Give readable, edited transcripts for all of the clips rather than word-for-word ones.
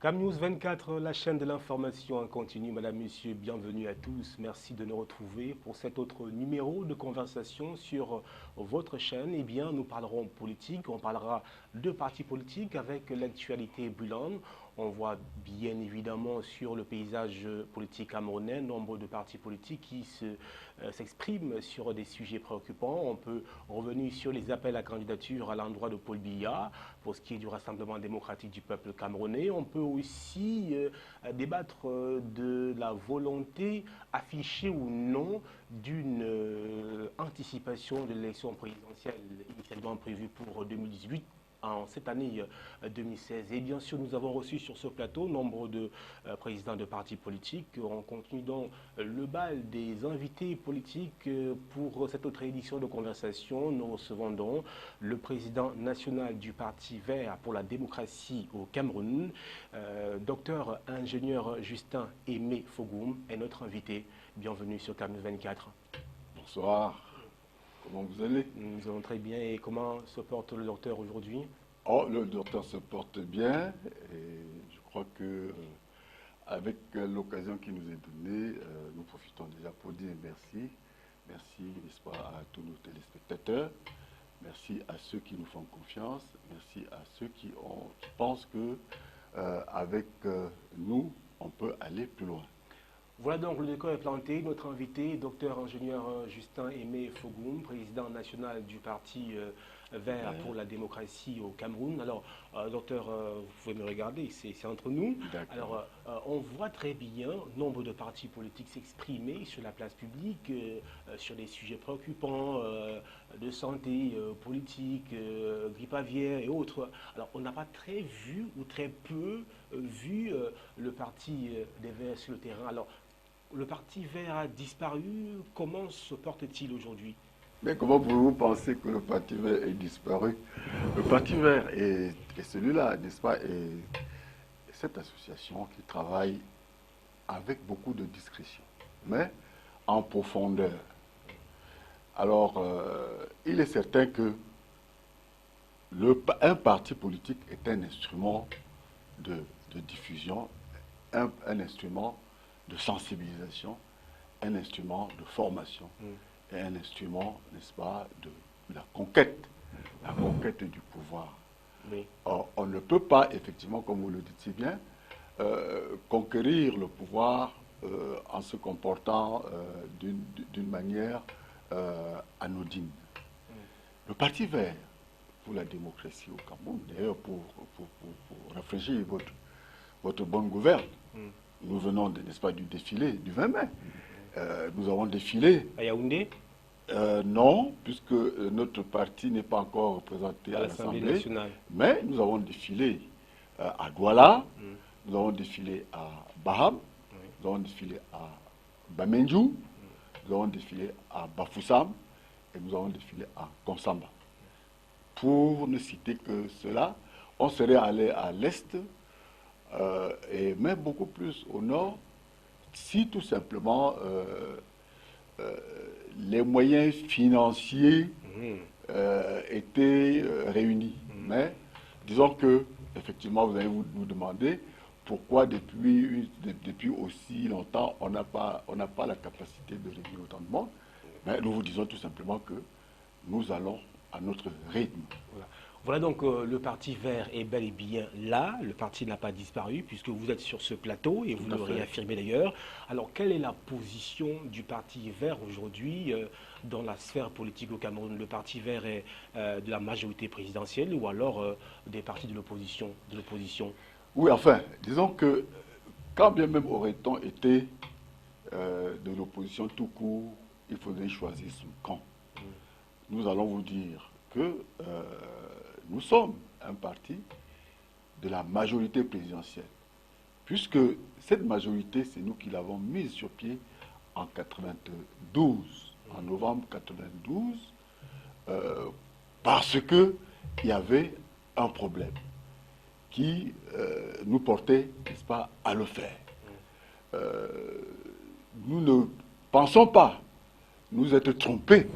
CamNews 24, la chaîne de l'information en continu. Madame, Monsieur, bienvenue à tous. Merci de nous retrouver pour cet autre numéro de conversation sur votre chaîne. Eh bien, nous parlerons politique, on parlera de partis politiques avec l'actualité brûlante. On voit bien évidemment sur le paysage politique camerounais nombre de partis politiques qui s'expriment sur des sujets préoccupants. On peut revenir sur les appels à candidature à l'endroit de Paul Biya pour ce qui est du Rassemblement démocratique du peuple camerounais. On peut aussi débattre de la volonté affichée ou non d'une anticipation de l'élection présidentielle initialement prévue pour 2018. En cette année 2016. Et bien sûr, nous avons reçu sur ce plateau nombre de présidents de partis politiques. On continue donc le bal des invités politiques pour cette autre édition de conversation. Nous recevons donc le président national du Parti vert pour la démocratie au Cameroun, docteur ingénieur Justin Aimé Fogoum, est notre invité. Bienvenue sur CamNews 24. Bonsoir. Comment vous allez? Nous allons très bien. Et comment se porte le docteur aujourd'hui? Oh, le docteur se porte bien et je crois que avec l'occasion qui nous est donnée, nous profitons déjà pour dire merci. Merci, n'est-ce pas, à tous nos téléspectateurs. Merci à ceux qui nous font confiance. Merci à ceux qui pensent que avec nous, on peut aller plus loin. Voilà donc, le décor est planté. Notre invité, docteur ingénieur Justin Aimé Fogoum, président national du Parti vert pour la démocratie au Cameroun. Alors, docteur, vous pouvez me regarder, c'est entre nous. Alors, on voit très bien nombre de partis politiques s'exprimer sur la place publique, sur des sujets préoccupants de santé, politique, grippe aviaire et autres. Alors, on n'a pas très vu ou très peu vu le Parti des Verts sur le terrain. Alors, le Parti vert a disparu. Comment se porte-t-il aujourd'hui? Mais comment pouvez-vous penser que le Parti vert est disparu? Le Parti vert est celui-là, n'est-ce pas, est cette association qui travaille avec beaucoup de discrétion, mais en profondeur. Alors, il est certain que un parti politique est un instrument de diffusion, un instrument de sensibilisation, un instrument de formation et un instrument, n'est-ce pas, de la conquête du pouvoir. Oui. Or, on ne peut pas, effectivement, comme vous le dites si bien, conquérir le pouvoir en se comportant d'une manière anodine. Le Parti vert pour la démocratie au Cameroun, d'ailleurs, pour rafraîchir votre bonne gouverne, nous venons, n'est-ce pas, du défilé du 20 mai. Nous avons défilé. À Yaoundé? Non, puisque notre parti n'est pas encore représenté à l'Assemblée nationale. Mais nous avons défilé à Douala, nous avons défilé à Baham, nous avons défilé à Bamenju, nous avons défilé à Bafoussam et nous avons défilé à Konsamba. Pour ne citer que cela, on serait allé à l'Est et même beaucoup plus au Nord, si tout simplement les moyens financiers étaient réunis. Mais disons que, effectivement, vous allez vous demander pourquoi depuis aussi longtemps on n'a pas la capacité de réunir autant de monde. Mais nous vous disons tout simplement que nous allons à notre rythme. Voilà donc le Parti vert est bel et bien là. Le parti n'a pas disparu puisque vous êtes sur ce plateau et vous le réaffirmez d'ailleurs. Alors, quelle est la position du Parti vert aujourd'hui dans la sphère politique au Cameroun? Le Parti vert est de la majorité présidentielle ou alors des partis de l'opposition? Oui, enfin, disons que quand bien même aurait-on été de l'opposition tout court, il faudrait choisir son camp. Nous allons vous dire que nous sommes un parti de la majorité présidentielle, puisque cette majorité, c'est nous qui l'avons mise sur pied en 92, en novembre 92, parce qu'il y avait un problème qui nous portait, n'est-ce pas, à le faire. Nous ne pensons pas nous être trompés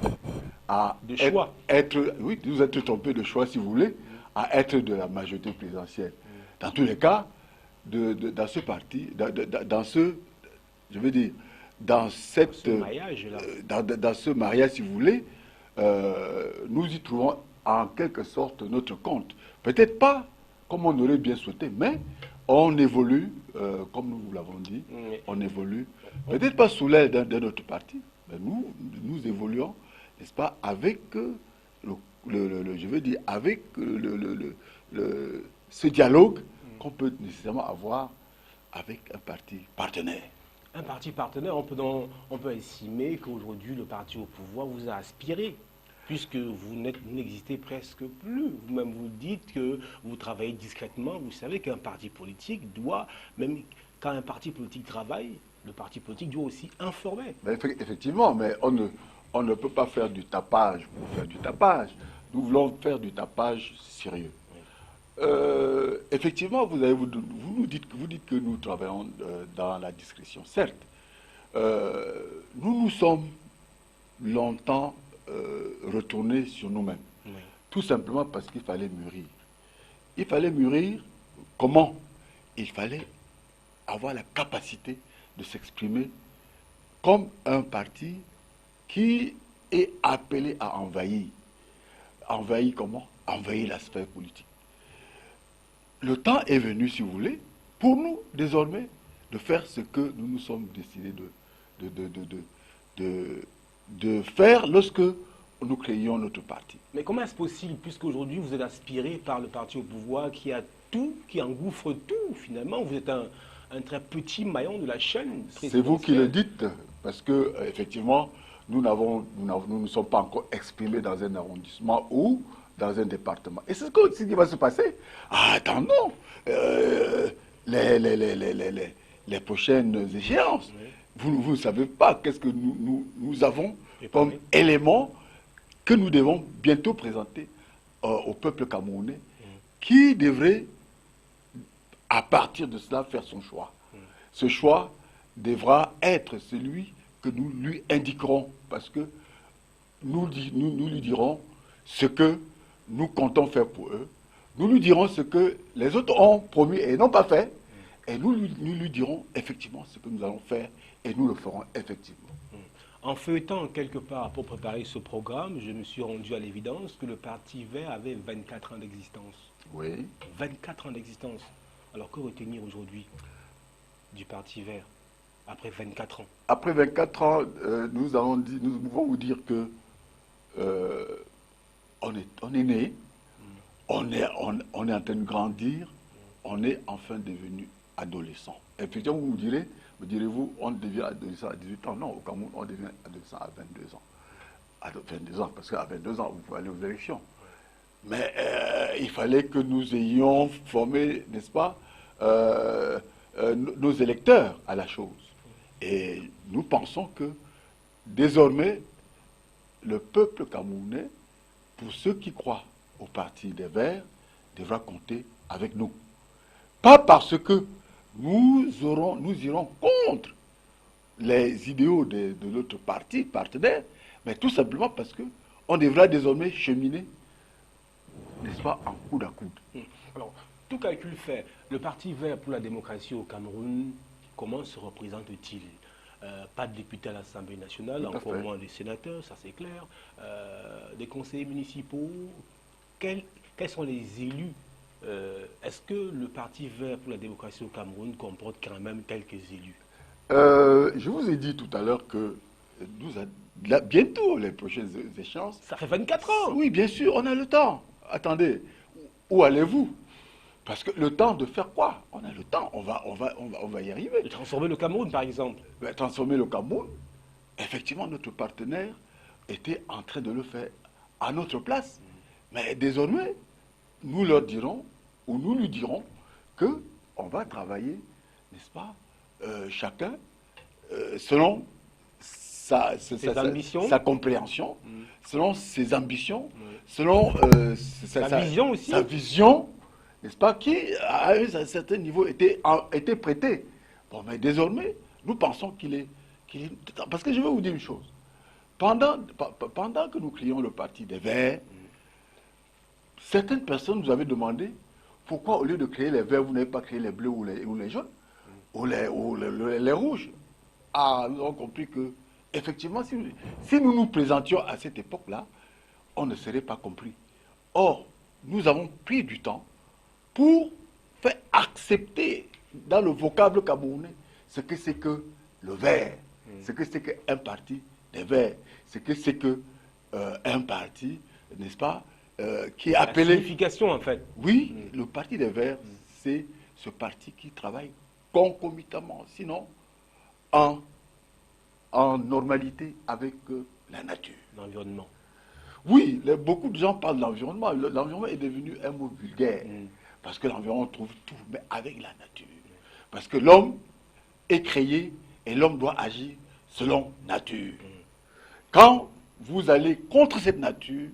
à nous être trompés de choix, si vous voulez, à être de la majorité présidentielle. Dans tous les cas, dans ce parti, dans ce, je veux dire, dans cette, Ce maillage-là. dans ce mariage, si vous voulez, nous y trouvons en quelque sorte notre compte. Peut-être pas comme on aurait bien souhaité, mais on évolue, comme nous l'avons dit, on évolue. Peut-être pas sous l'aile d'un autre parti, mais nous évoluons, n'est-ce pas, avec je veux dire, avec ce dialogue qu'on peut nécessairement avoir avec un parti partenaire. Un parti partenaire, on peut estimer qu'aujourd'hui, le parti au pouvoir vous a aspiré, puisque vous n'existez presque plus. Vous-même vous dites que vous travaillez discrètement. Vous savez qu'un parti politique doit, même quand un parti politique travaille, le parti politique doit aussi informer. Mais effectivement, mais on ne peut pas faire du tapage pour faire du tapage. Nous voulons faire du tapage sérieux. Effectivement, vous dites que nous travaillons dans la discrétion. Certes, nous nous sommes longtemps retournés sur nous-mêmes. Oui. Tout simplement parce qu'il fallait mûrir. Il fallait mûrir comment? Il fallait avoir la capacité de s'exprimer comme un parti qui est appelé à envahir. Envahir comment? Envahir la sphère politique. Le temps est venu, si vous voulez, pour nous, désormais, de faire ce que nous nous sommes décidés de faire lorsque nous créions notre parti. Mais comment est-ce possible, puisqu'aujourd'hui vous êtes aspiré par le parti au pouvoir qui a tout, qui engouffre tout, finalement, vous êtes un très petit maillon de la chaîne. C'est vous qui le dites, parce que effectivement, nous ne nous sommes pas encore exprimés dans un arrondissement ou dans un département. Et c'est ce qui va se passer. Ah, attendons les prochaines échéances. Oui. Vous ne savez pas qu'est-ce que nous avons comme élément que nous devons bientôt présenter au peuple camerounais qui devrait, à partir de cela, faire son choix. Ce choix devra être celui que nous lui indiquerons parce que nous lui dirons ce que nous comptons faire pour eux. Nous lui dirons ce que les autres ont promis et n'ont pas fait. Et nous lui dirons effectivement ce que nous allons faire et nous le ferons effectivement. En feuilletant quelque part pour préparer ce programme, je me suis rendu à l'évidence que le Parti Vert avait 24 ans d'existence. Oui. 24 ans d'existence. Alors que retenir aujourd'hui du Parti Vert après 24 ans? Après 24 ans, nous pouvons vous dire que on est né, on est en train de grandir, on est enfin devenu adolescent. Effectivement, vous me direz-vous, on devient adolescent à 18 ans. Non, au Cameroun, on devient adolescent à 22 ans. À 22 ans, parce qu'à 22 ans, vous pouvez aller aux élections. Mais il fallait que nous ayons formé, n'est-ce pas, nos électeurs à la chose. Et nous pensons que désormais, le peuple camerounais, pour ceux qui croient au Parti des Verts, devra compter avec nous. Pas parce que nous irons contre les idéaux de notre parti partenaire, mais tout simplement parce que on devra désormais cheminer, n'est-ce pas, en coude à coude. Alors, tout calcul fait, le Parti Vert pour la démocratie au Cameroun, comment se représente-t-il? Pas de députés à l'Assemblée nationale, encore moins des sénateurs, ça c'est clair. Des conseillers municipaux, quels sont les élus? Est-ce que le Parti Vert pour la démocratie au Cameroun comporte quand même quelques élus? Je vous ai dit tout à l'heure que bientôt les prochaines échéances. Ça fait 24 ans. Oui, bien sûr, on a le temps. Attendez, où allez-vous? Parce que le temps de faire quoi? On a le temps, on va y arriver. De transformer le Cameroun, par exemple. Transformer le Cameroun, effectivement, notre partenaire était en train de le faire à notre place. Mais désormais, nous leur dirons, ou nous lui dirons, qu'on va travailler, n'est-ce pas, chacun, selon sa compréhension, selon ses ambitions, selon sa vision aussi. Sa vision, n'est-ce pas, qui, à un certain niveau, était prêtée. Bon, mais désormais, nous pensons qu'il est... Parce que je vais vous dire une chose. Pendant que nous créions le Parti des Verts, certaines personnes nous avaient demandé, pourquoi au lieu de créer les verts, vous n'avez pas créé les bleus ou les jaunes, ou les rouges? Ah, nous avons compris que, effectivement, si nous nous présentions à cette époque-là, on ne serait pas compris. Or, nous avons pris du temps pour faire accepter dans le vocable camerounais ce que c'est que le vert, ce que c'est qu'un parti des verts, ce que c'est qu'un parti, n'est-ce pas, qui est appelé... La signification, en fait. Oui, le parti des verts, c'est ce parti qui travaille concomitamment, sinon en normalité avec la nature. L'environnement. Oui, beaucoup de gens parlent de l'environnement. L'environnement est devenu un mot vulgaire. Parce que l'environnement trouve tout, mais avec la nature. Parce que l'homme est créé et l'homme doit agir selon nature. Quand vous allez contre cette nature,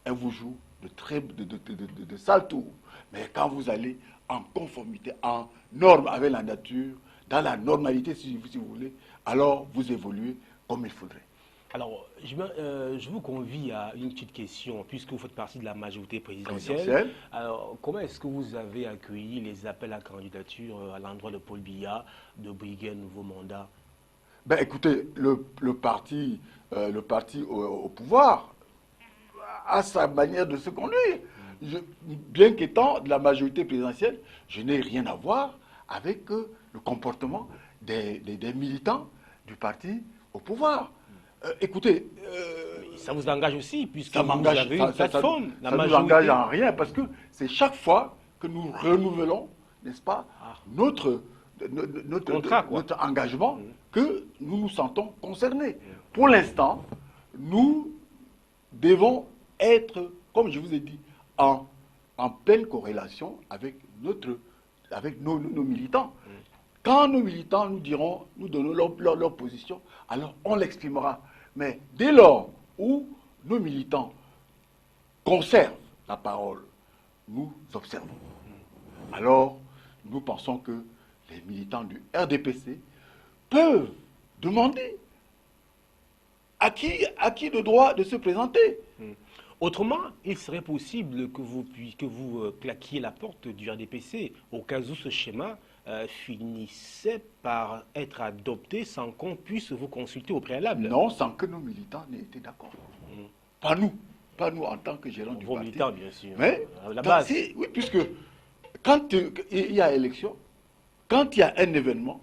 elle vous joue de sales tours. Mais quand vous allez en conformité, en norme avec la nature, dans la normalité, si vous voulez, alors vous évoluez comme il faudrait. Alors, je vous convie à une petite question, puisque vous faites partie de la majorité présidentielle. Alors, comment est-ce que vous avez accueilli les appels à candidature à l'endroit de Paul Biya de briguer un nouveau mandat? Ben, écoutez, le parti au pouvoir a sa manière de se conduire. Bien qu'étant de la majorité présidentielle, je n'ai rien à voir avec le comportement des militants du parti au pouvoir. Écoutez... ça vous engage aussi, puisque vous avez une plateforme. Ça nous engage en rien, parce que c'est chaque fois que nous renouvelons, n'est-ce pas, notre engagement, que nous nous sentons concernés. Pour l'instant, nous devons être, comme je vous ai dit, en pleine corrélation avec nos militants. Quand nos militants nous donnons leur position, alors on l'exprimera. Mais dès lors où nos militants conservent la parole, nous observons. Alors, nous pensons que les militants du RDPC peuvent demander à qui le droit de se présenter. Autrement, il serait possible que vous claquiez la porte du RDPC au cas où ce schéma finissait par être adopté sans qu'on puisse vous consulter au préalable. Non, sans que nos militants n'aient été d'accord. Pas nous en tant que gérants du parti. Vos militants, bien sûr. Mais à la base. Oui, puisque quand il y a élection, quand il y a un événement,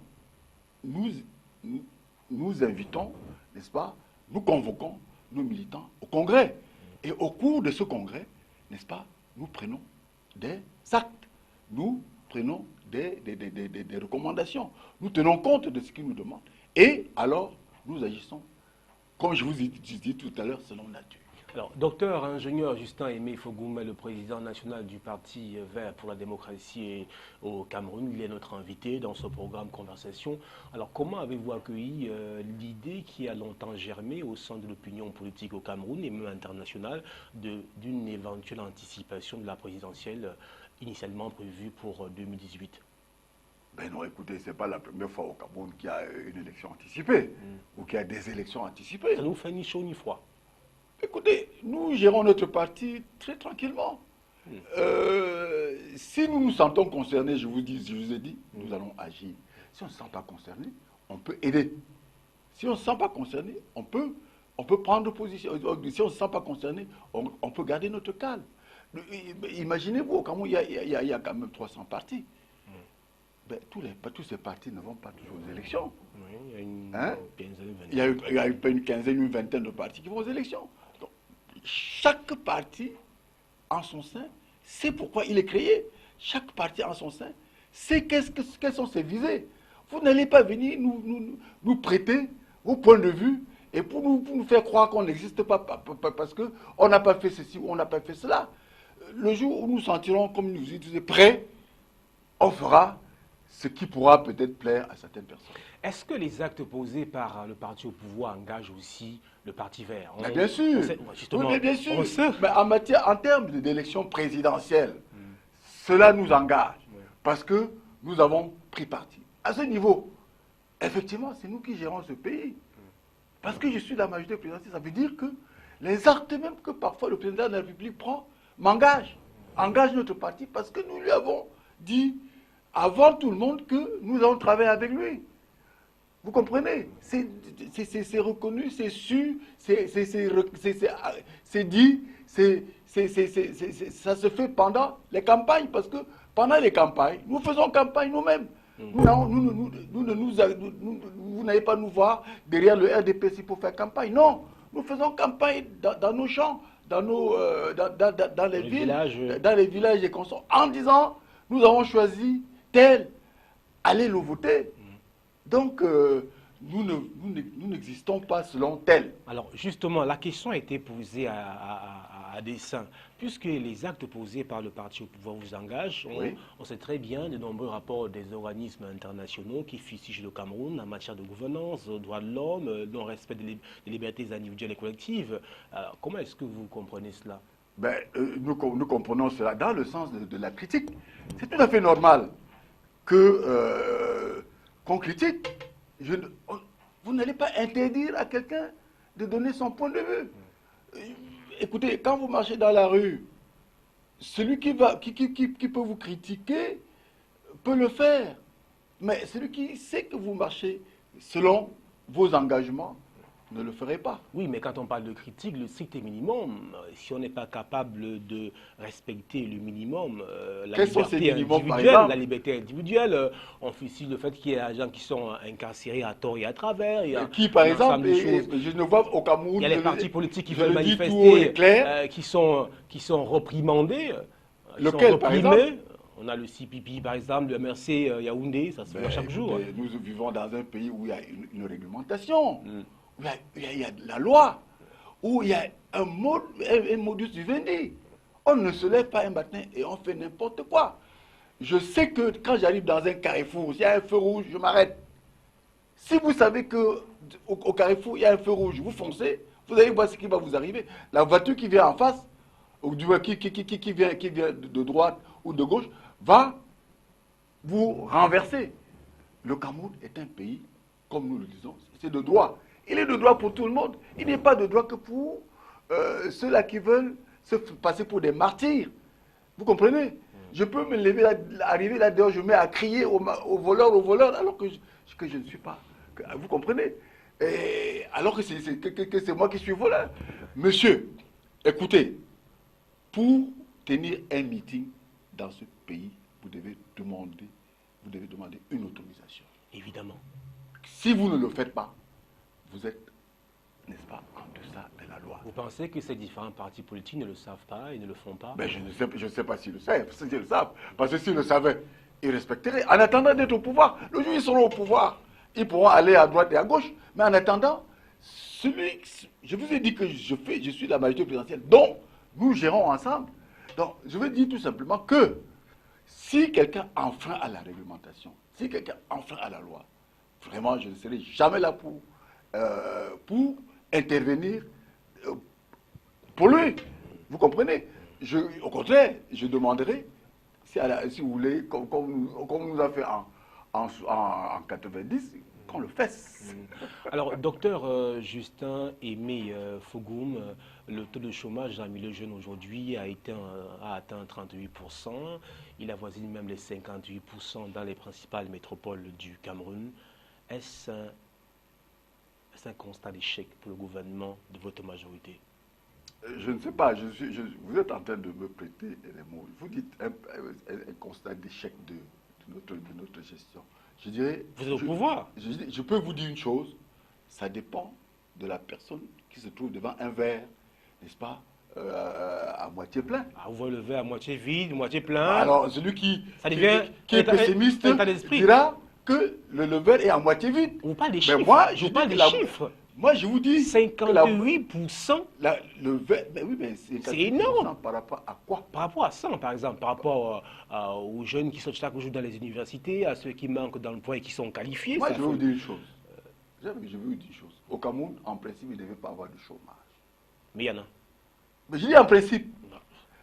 nous invitons, n'est-ce pas, nous convoquons nos militants au congrès. Et au cours de ce congrès, n'est-ce pas, nous prenons des actes, nous prenons des recommandations, nous tenons compte de ce qu'ils nous demandent. Et alors, nous agissons, comme je vous ai dit tout à l'heure, selon nature. Alors, docteur ingénieur Justin Aimé Fogoumé, le président national du Parti Vert pour la démocratie au Cameroun, il est notre invité dans ce programme Conversation. Alors, comment avez-vous accueilli l'idée qui a longtemps germé au sein de l'opinion politique au Cameroun et même internationale d'une éventuelle anticipation de la présidentielle initialement prévue pour 2018? Ben non, écoutez, ce n'est pas la première fois au Cameroun qu'il y a une élection anticipée ou qu'il y a des élections anticipées. Ça nous fait ni chaud ni froid. Écoutez, nous gérons notre parti très tranquillement. Si nous nous sentons concernés, je vous ai dit, nous allons agir. Si on ne se sent pas concerné, on peut aider. Si on ne se sent pas concerné, on peut prendre position. Si on ne se sent pas concerné, on peut garder notre calme. Imaginez-vous, au Cameroun, il y a quand même 300 partis. Ben, tous ces partis ne vont pas toujours aux élections. Oui, il y a une quinzaine, il y a une quinzaine, une vingtaine de partis qui vont aux élections. Donc, chaque parti, en son sein, sait pourquoi il est créé. Chaque parti, en son sein, sait quelles sont ses visées. Vous n'allez pas venir nous prêter vos points de vue et pour nous faire croire qu'on n'existe pas parce qu'on n'a pas fait ceci ou on n'a pas fait cela. Le jour où nous sentirons, comme nous disons, prêts, on fera ce qui pourra peut-être plaire à certaines personnes. Est-ce que les actes posés par le parti au pouvoir engagent aussi le parti vert? Bien sûr. Oui, bien sûr. Mais en termes d'élection présidentielle, cela nous engage parce que nous avons pris parti. À ce niveau, effectivement, c'est nous qui gérons ce pays. Parce que je suis la majorité présidentielle, ça veut dire que les actes même que parfois le président de la République prend m'engagent. engage notre parti parce que nous lui avons dit avant tout le monde que nous allons travailler avec lui. Vous comprenez? C'est reconnu, c'est su, c'est dit, ça se fait pendant les campagnes, parce que pendant les campagnes, nous faisons campagne nous-mêmes. Vous n'allez pas nous voir derrière le RDPC pour faire campagne. Non, nous faisons campagne dans nos champs, dans les villes, dans les villages et consorts, en disant, nous avons choisi tel, allez le voter. Donc, nous n'existons pas selon tel. Alors, justement, la question a été posée à dessein. Puisque les actes posés par le parti au pouvoir vous engagent, on sait très bien de nombreux rapports des organismes internationaux qui fustigent le Cameroun en matière de gouvernance, droits de l'homme, non-respect des libertés individuelles et collectives. Comment est-ce que vous comprenez cela? Nous comprenons cela dans le sens de la critique. C'est tout à fait normal qu'on critique. Vous n'allez pas interdire à quelqu'un de donner son point de vue. Écoutez, quand vous marchez dans la rue, celui qui peut vous critiquer peut le faire. Mais celui qui sait que vous marchez selon vos engagements ne le ferait pas. Oui, mais quand on parle de critique, le strict minimum, si on n'est pas capable de respecter le minimum, la liberté individuelle, on fustige le fait qu'il y ait des gens qui sont incarcérés à tort et à travers. Il y a qui, par exemple, je ne vois au Cameroun... Il y a les partis politiques qui veulent manifester, qui sont reprimandés. Lequel, par exemple? On a le CPP, par exemple, le MRC Yaoundé, ça se voit chaque jour. Nous vivons dans un pays où il y a une réglementation. Où il y a de la loi, où il y a un modus vivendi. On ne se lève pas un matin et on fait n'importe quoi. Je sais que quand j'arrive dans un carrefour, s'il y a un feu rouge, je m'arrête. Si vous savez qu'au carrefour, il y a un feu rouge, vous foncez, vous allez voir ce qui va vous arriver. La voiture qui vient en face, ou qui vient de droite ou de gauche, va vous renverser. Le Cameroun est un pays, comme nous le disons, c'est de droit. Il est de droit pour tout le monde. Il n'est pas de droit que pour ceux-là qui veulent se passer pour des martyrs. Vous comprenez? Je peux me lever, arriver là-dehors, je me mets à crier aux voleurs, alors que je ne suis pas. Vous comprenez? Alors que c'est moi qui suis voleur. Monsieur, écoutez, pour tenir un meeting dans ce pays, vous devez demander une autorisation. Évidemment. Si vous ne le faites pas, vous êtes, n'est-ce pas, en deçà de la loi. Vous pensez que ces différents partis politiques ne le savent pas et ne le font pas? Je ne sais pas s'ils le savent, s'ils le savent. Parce que s'ils le savaient, ils respecteraient. En attendant d'être au pouvoir, le jour où ils seront au pouvoir, ils pourront aller à droite et à gauche. Mais en attendant, je vous ai dit que je suis la majorité présidentielle, donc nous gérons ensemble. Donc, je veux dire tout simplement que si quelqu'un enfreint à la réglementation, si quelqu'un enfreint à la loi, vraiment, je ne serai jamais là pour intervenir pour lui. Vous comprenez? Au contraire, je demanderai, si vous voulez, comme on nous a fait en 90, qu'on le fasse. Alors, docteur Justin Aimé Fougoum, le taux de chômage dans le milieu jeune aujourd'hui a atteint 38%. Il avoisine même les 58% dans les principales métropoles du Cameroun. Est-ce un constat d'échec pour le gouvernement de votre majorité? Je ne sais pas. Vous êtes en train de me prêter les mots. Vous dites un constat d'échec de notre gestion. Je dirais... Vous êtes au pouvoir. Je peux vous dire une chose. Ça dépend de la personne qui se trouve devant un verre, n'est-ce pas, à moitié plein. Vous voyez le verre à moitié vide, moitié plein. Alors, celui qui est pessimiste dira que le verre est à moitié vide. On parle des chiffres. Mais moi, je parle des chiffres. Moi, je vous dis... 58%. Le verre, oui, mais c'est énorme. Par rapport à quoi? Par rapport à ça, par exemple. Par rapport aux jeunes qui sortent chaque jour dans les universités, à ceux qui manquent d'emploi et qui sont qualifiés. Moi, je vais vous dire une chose. Au Cameroun, en principe, il ne devait pas avoir de chômage. Mais il y en a. Mais je dis en principe.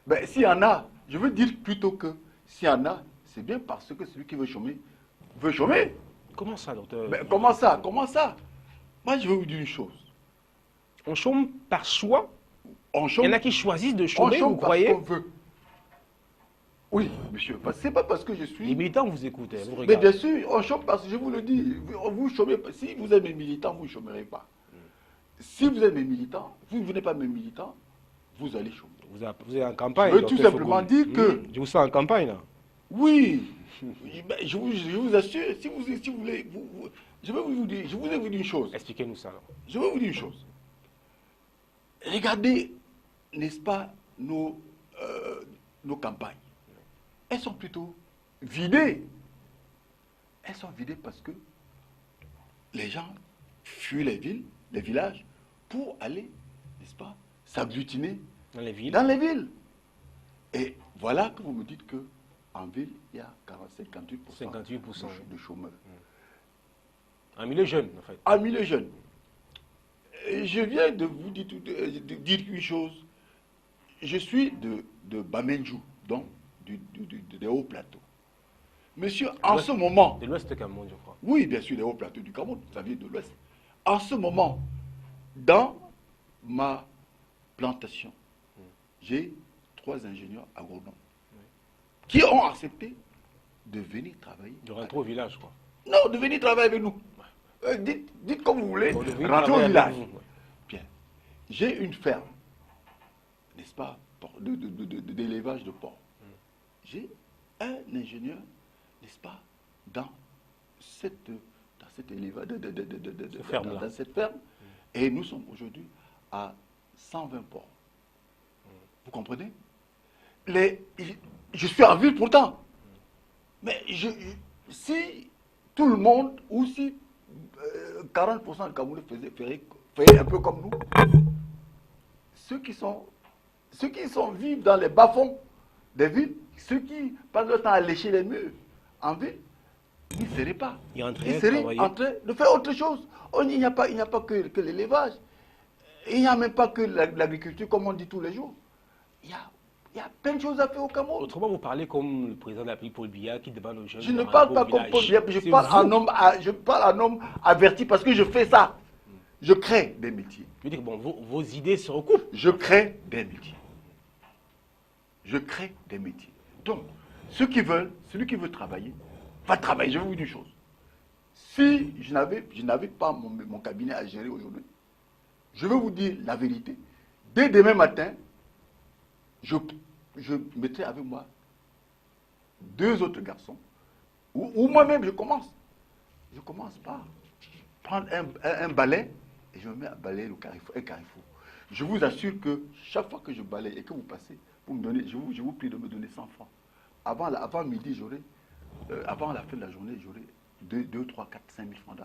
Ben, s'il y en a, je veux dire plutôt que s'il y en a, c'est bien parce que celui qui veut chômer. Comment ça, docteur? Ben, comment ça? Moi, je vais vous dire une chose. On chôme par choix? Il y en a qui choisissent de chômer, vous croyez? On chôme parce qu'on veut. Oui, monsieur, c'est pas parce que je suis... Les militants vous écoutent, vous Mais regardent. bien sûr, on chôme parce que je vous le dis, vous chômez pas. Si vous êtes mes militants, vous ne chômerez pas. Si vous êtes mes militants, vous n'êtes pas mes militants, vous allez chômer. Vous êtes en Je campagne, veux tout docteur simplement Fogoum. dire que, Je vous sens en campagne, là. oui, ben, je vous assure, si vous voulez, je vais vous dire, je vous ai vous dire une chose. Expliquez-nous ça, alors. Je vais vous dire une chose. Regardez, n'est-ce pas, nos campagnes. Elles sont plutôt vidées. Elles sont vidées parce que les gens fuient les villes, les villages, pour aller, n'est-ce pas, s'agglutiner Dans les villes. dans les villes. Et voilà que vous me dites que en ville, il y a 58% 58%. de chômeurs. Un milieu jeune, en fait. En milieu jeune. Et je viens de vous dire, de dire une chose. Je suis de Bamenjou, donc des hauts plateaux. Monsieur, en ce moment, De l'Ouest Cameroun, je crois. oui, bien sûr, des hauts plateaux du Cameroun, ça vient de l'Ouest. En ce moment, dans ma plantation, j'ai 3 ingénieurs agronomes qui ont accepté de venir travailler. De rentrer au village, quoi. Non, de venir travailler avec nous. Dites comme vous voulez, Bon, de venir rentrer au travailler village. avec vous, ouais. Bien. J'ai une ferme, n'est-ce pas, d'élevage de porc. J'ai un ingénieur, n'est-ce pas, dans cette élevage, ferme-là. dans cette ferme. Et nous sommes aujourd'hui à 120 porcs. Vous comprenez? Je suis en ville pourtant. Mais si tout le monde, ou si 40% de Camerounais feraient un peu comme nous, ceux qui vivent dans les bas-fonds des villes, ceux qui passent leur temps à lécher les murs en ville, ils ne seraient pas. Ils Ils seraient en train de faire autre chose. Il n'y a pas que l'élevage. Il n'y a même pas que l'agriculture, comme on dit tous les jours. Il y a plein de choses à faire au Cameroun. Autrement, vous parlez comme le président de la République, Paul Biya, qui demande aux jeunes. Je ne parle pas comme Paul Biya, je parle en homme averti parce que je fais ça. Je crée des métiers. Je veux dire, bon, vos idées se recoupent. Je crée des métiers. Je crée des métiers. Donc, celui qui veut travailler, va travailler. Je vais vous dire une chose. Si je n'avais pas mon cabinet à gérer aujourd'hui, je vais vous dire la vérité. Dès demain matin, je mettrai avec moi 2 autres garçons, ou moi-même je commence. Je commence par prendre un balai et je me mets à balayer un carrefour. Je vous assure que chaque fois que je balaye et que vous passez, vous me donnez, je vous prie de me donner 100 francs. Avant midi, avant la fin de la journée, j'aurai 2, 3, 4, 5 000 francs.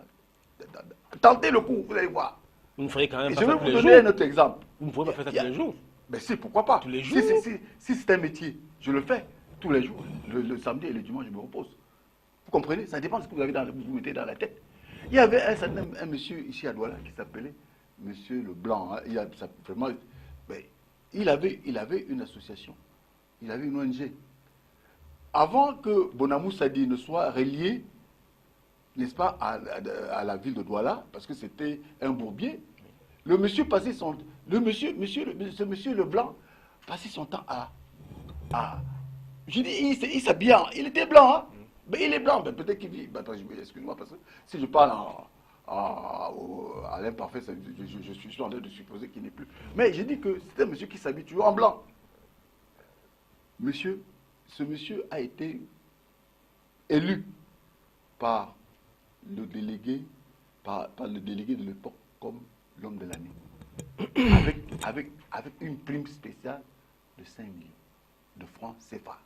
Tentez le coup, vous allez voir. Vous ne ferez quand même Et pas je vais ça vous tous les donner jours. un autre exemple. Vous ne pouvez pas faire ça tous les jours. Mais si, pourquoi pas? Tous les jours. Si c'est un métier, je le fais tous les jours. Le samedi et le dimanche, je me repose. Vous comprenez? Ça dépend de ce que vous mettez dans la tête. Il y avait un monsieur ici à Douala qui s'appelait Monsieur Leblanc. Hein. Il avait une association. Il avait une ONG. Avant que Bonamou Sadi ne soit relié, n'est-ce pas, à la ville de Douala, parce que c'était un bourbier, ce monsieur Leblanc passait son temps je dis, il s'habillait, il était blanc, hein? Mais il est blanc, mais peut-être qu'il vit. Excuse-moi, parce que si je parle à l'imparfait, je suis en train de supposer qu'il n'est plus. Mais je dis que c'est un monsieur qui s'habille toujours en blanc. Ce monsieur a été élu par le délégué, par le délégué de l'époque comme l'homme de l'année. avec une prime spéciale de 5 millions de francs CFA.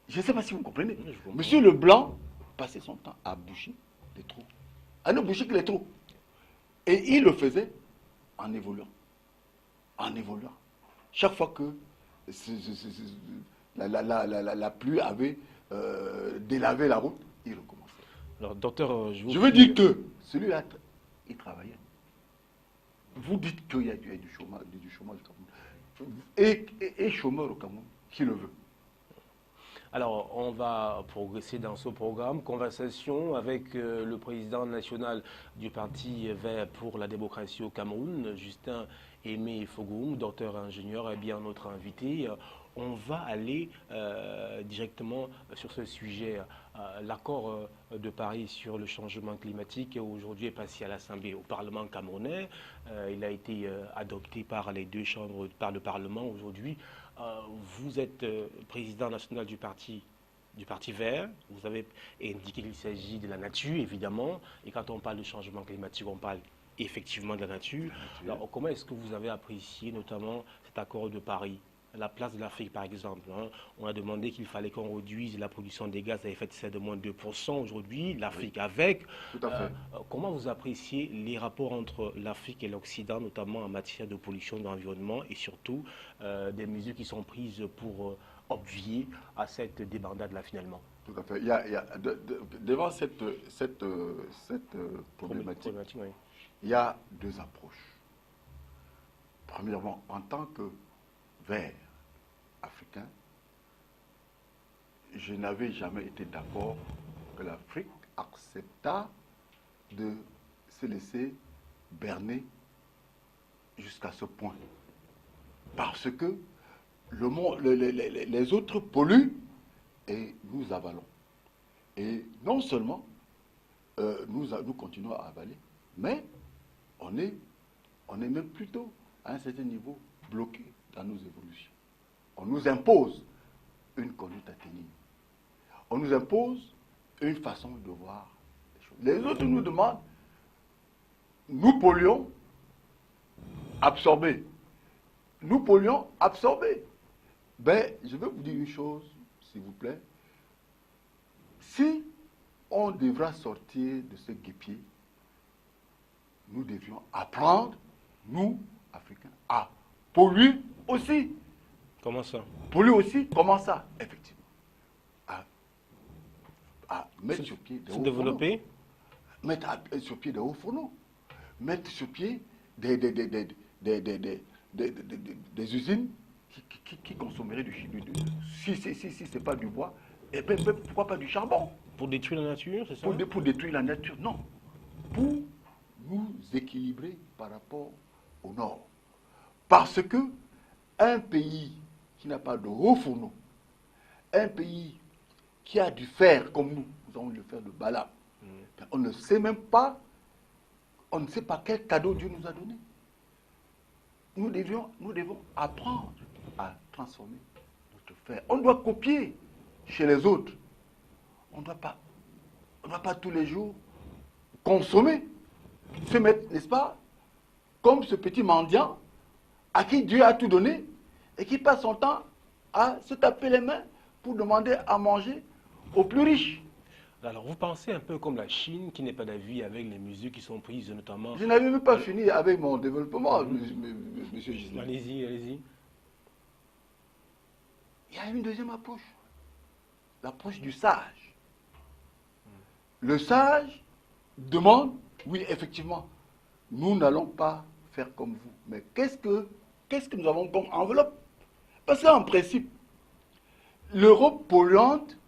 Je ne sais pas si vous comprenez. Monsieur Leblanc passait son temps à boucher les trous. À ne boucher que les trous. Et il le faisait en évoluant. En évoluant. Chaque fois que la pluie avait délavé la route, il recommençait. Alors, docteur, je veux dire que celui-là, il travaillait. Vous dites qu'il y a du chômage au Cameroun. Et chômeur au Cameroun, qui le veut. Alors, on va progresser dans ce programme. Conversation avec le président national du Parti Vert pour la démocratie au Cameroun, Justin Aimé Fogoum, docteur ingénieur, et bien notre invité. on va aller directement sur ce sujet. L'accord de Paris sur le changement climatique aujourd'hui est passé à l'Assemblée, au Parlement camerounais. Il a été adopté par les deux chambres, par le Parlement aujourd'hui. Vous êtes président national du Parti vert. Vous avez indiqué qu'il s'agit de la nature, évidemment. Et quand on parle de changement climatique, on parle effectivement de la nature. Alors, comment est-ce que vous avez apprécié notamment cet accord de Paris? La place de l'Afrique, par exemple. On a demandé qu'il fallait qu'on réduise la production des gaz à effet de serre de moins de 2%. Aujourd'hui, l'Afrique avec. Tout à fait. Comment vous appréciez les rapports entre l'Afrique et l'Occident, notamment en matière de pollution de l'environnement et surtout des mesures qui sont prises pour obvier à cette débandade-là, finalement? Tout à fait. Devant cette problématique, Oui. il y a deux approches. Premièrement, en tant que vert africain, je n'avais jamais été d'accord que l'Afrique accepta de se laisser berner jusqu'à ce point. Parce que les autres polluent et nous avalons. Et non seulement nous continuons à avaler, mais on est même plutôt à un certain niveau bloqué dans nos évolutions. On nous impose une conduite à tenir. On nous impose une façon de voir les choses. Les autres nous demandent, nous polluons, absorber. Nous polluons, absorber. Ben, je vais vous dire une chose, s'il vous plaît. Si on devra sortir de ce guêpier, nous devions apprendre, nous, Africains, à polluer aussi. Comment ça? Polluer aussi, comment ça? Effectivement. À mettre sur pied des hauts développer fourneaux. Mettre sur pied des hauts fourneaux. Mettre sur pied des usines qui consommeraient du charbon. Si ce n'est pas du bois, et pourquoi pas du charbon? Pour détruire la nature, c'est ça? Pour détruire la nature, non. Pour nous équilibrer par rapport au nord. Parce que un pays qui n'a pas de hauts fourneaux, un pays qui a du fer comme nous avons le fer de Balaam, on ne sait même pas, on ne sait pas quel cadeau Dieu nous a donné. Nous devons apprendre à transformer notre fer. On doit copier chez les autres. On ne doit pas tous les jours consommer, se mettre, n'est-ce pas, comme ce petit mendiant à qui Dieu a tout donné et qui passe son temps à se taper les mains pour demander à manger aux plus riches. Alors, vous pensez un peu comme la Chine qui n'est pas d'avis avec les mesures qui sont prises, notamment... Je n'avais même pas fini avec mon développement, monsieur Gisèle. Allez-y. Il y a une deuxième approche, l'approche du sage. Le sage demande, oui, effectivement, nous n'allons pas faire comme vous, mais qu'est-ce que nous avons comme enveloppe? Parce qu'en principe, l'Europe polluante,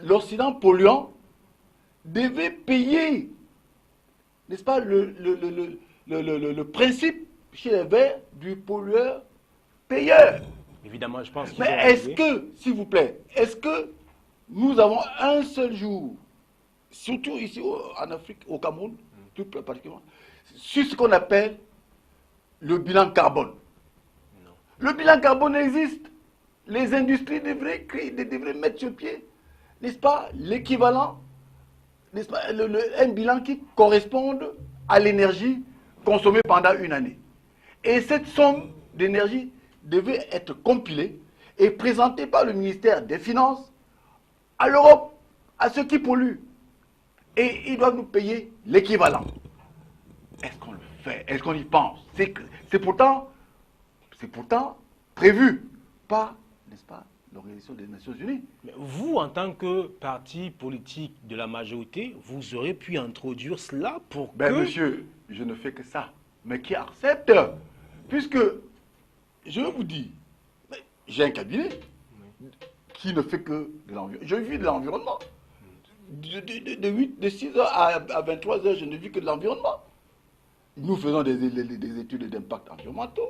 l'Occident polluant, devait payer, n'est-ce pas, le principe chez les Verts du pollueur-payeur. Évidemment, je pense qu'ils Mais est-ce que, s'il vous plaît, est-ce que nous avons un seul jour, surtout ici en Afrique, au Cameroun, tout particulièrement, sur ce qu'on appelle le bilan carbone? Non. Le bilan carbone existe. Les industries devraient mettre sur pied, n'est-ce pas, l'équivalent, n'est-ce pas, un bilan qui corresponde à l'énergie consommée pendant une année. Et cette somme d'énergie devait être compilée et présentée par le ministère des Finances à l'Europe, à ceux qui polluent. Et ils doivent nous payer l'équivalent. Est-ce qu'on le fait? Est-ce qu'on y pense? C'est pourtant prévu par, n'est-ce pas, l'Organisation des Nations Unies. Mais vous, en tant que parti politique de la majorité, vous aurez pu introduire cela pour que... Monsieur, je ne fais que ça. Mais qui accepte? Puisque, je vous dis, j'ai un cabinet qui ne fait que de l'environnement. Je vis de l'environnement. De 6h à 23h, je ne vis que de l'environnement. Nous faisons des études d'impact environnementaux.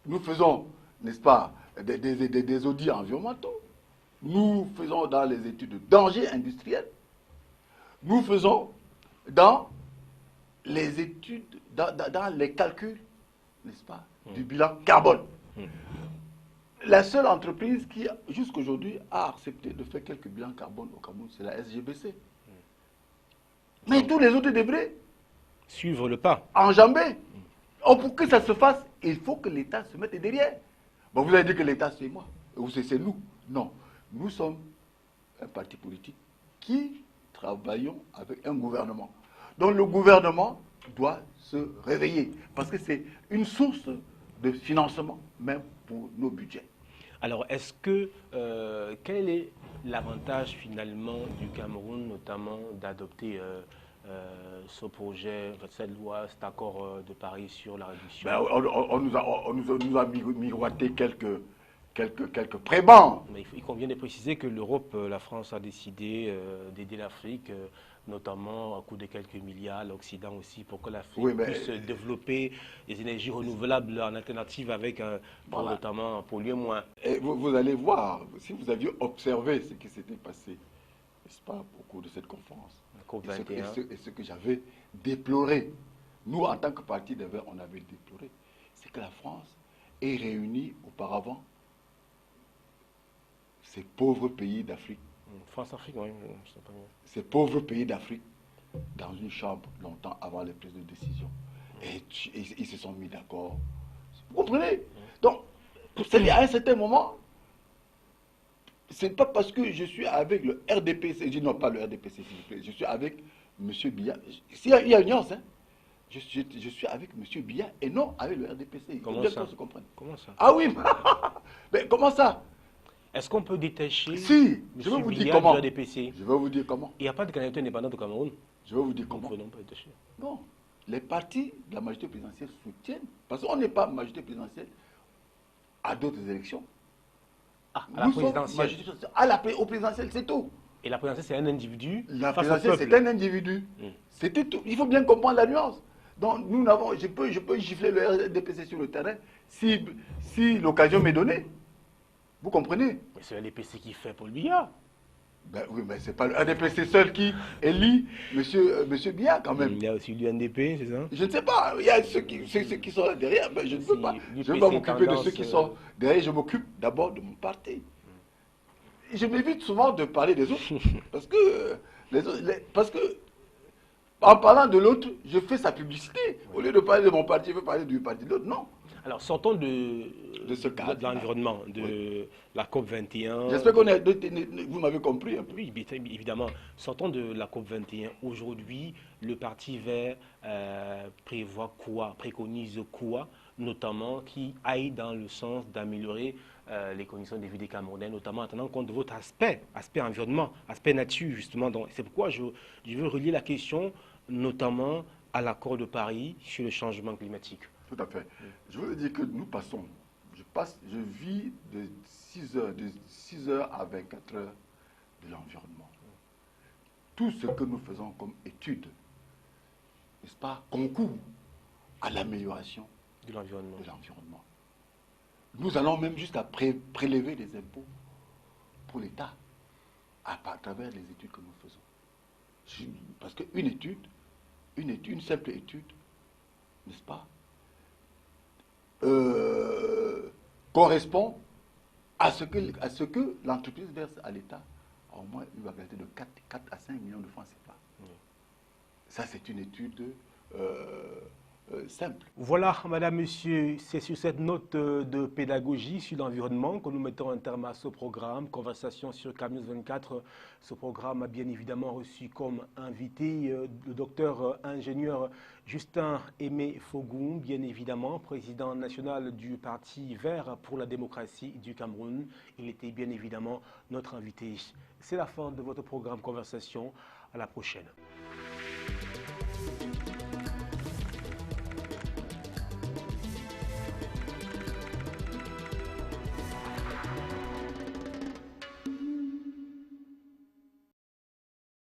Nous faisons, n'est-ce pas, des audits environnementaux. Nous faisons dans les études de danger industriel. Nous faisons dans les études, dans les calculs, n'est-ce pas, du bilan carbone. La seule entreprise qui, jusqu'aujourd'hui, a accepté de faire quelques bilans carbone au Cameroun, c'est la SGBC. Mais tous les autres devraient suivre le pas. Enjamber. Pour que ça se fasse, il faut que l'État se mette derrière. Bon, vous allez dire que l'État, c'est moi, ou c'est nous. Non. Nous sommes un parti politique qui travaillons avec un gouvernement. Donc le gouvernement doit se réveiller, parce que c'est une source de financement, même pour nos budgets. Alors, est-ce que, quel est l'avantage finalement du Cameroun, notamment d'adopter ce projet, cette loi, cet accord de Paris sur la réduction? On nous a miroité quelques prébans. Mais il convient de préciser que l'Europe, la France a décidé d'aider l'Afrique, notamment à coût de quelques milliards, l'Occident aussi, pour que l'Afrique puisse développer des énergies renouvelables en alternative avec, notamment, polluer moins. Et vous allez voir, si vous aviez observé ce qui s'était passé, n'est-ce pas, au cours de cette conférence, et ce que j'avais déploré, nous, en tant que parti des Verts, on avait déploré, c'est que la France ait réuni auparavant ces pauvres pays d'Afrique. France-Afrique, oui. Ces pauvres pays d'Afrique dans une chambre longtemps avant les prises de décision. Et ils se sont mis d'accord. Vous comprenez? Donc, à un certain moment, c'est pas parce que je suis avec le RDPC, je dis non pas le RDPC s'il vous plaît, je suis avec M. Biya. Il y a une nuance, hein. Je suis avec M. Biya et non avec le RDPC. Comment ça? Comment ça? Ah oui, mais comment ça? Est-ce qu'on peut détacher Si, je vais vous dire comment. Du RDPC? Je vais vous dire comment. Il n'y a pas de candidature indépendante au Cameroun. Je vais vous dire comment. Non, pas détacher. Non, les partis de la majorité présidentielle soutiennent, parce qu'on n'est pas majorité présidentielle à d'autres élections. Ah, à la présidentielle. Au présidentiel, c'est tout. Et la présidentielle, c'est un individu. La présidentielle, c'est un individu. C'était tout. Il faut bien comprendre la nuance. Donc, nous n'avons, je peux gifler le RDPC sur le terrain si l'occasion m'est donnée. Vous comprenez? Mais c'est le RDPC qui fait Paul Biya. Ben oui, mais c'est pas le RDPC seul qui élit monsieur Biya quand même. Il y a aussi l'UNDP, c'est ça? Je ne sais pas. Il y a ceux qui sont là derrière, mais je ne peux pas. Je ne vais pas m'occuper de ceux qui sont derrière. Je m'occupe d'abord de mon parti. Je m'évite souvent de parler des autres parce que en parlant de l'autre, je fais sa publicité. Au lieu de parler de mon parti, je veux parler du parti de l'autre. Non. Alors, sortons de l'environnement, la COP21. J'espère vous m'avez compris un peu. Oui, évidemment. Sortons de la COP21. Aujourd'hui, le Parti vert prévoit quoi, préconise quoi, notamment qui aille dans le sens d'améliorer les conditions de vie des Camerounais, notamment en tenant compte de votre aspect environnement, aspect nature, justement. C'est pourquoi je veux relier la question, notamment à l'accord de Paris sur le changement climatique. Tout à fait. Je veux dire que nous passons, je vis de 6 heures à 24 heures de l'environnement. Tout ce que nous faisons comme étude, n'est-ce pas, concourt à l'amélioration de l'environnement. Nous allons même jusqu'à prélever des impôts pour l'État à travers les études que nous faisons. Parce qu'une simple étude, n'est-ce pas, correspond à ce que l'entreprise verse à l'État, au moins une valeur de 4 à 5 millions de francs CFA. Ça, c'est une étude simple. Voilà, madame, monsieur, c'est sur cette note de pédagogie sur l'environnement que nous mettons un terme à ce programme, Conversation sur CAMNews 24. Ce programme a bien évidemment reçu comme invité le docteur ingénieur Justin Aimé Fogoum, bien évidemment, président national du Parti Vert pour la démocratie du Cameroun. Il était bien évidemment notre invité. C'est la fin de votre programme Conversation. À la prochaine.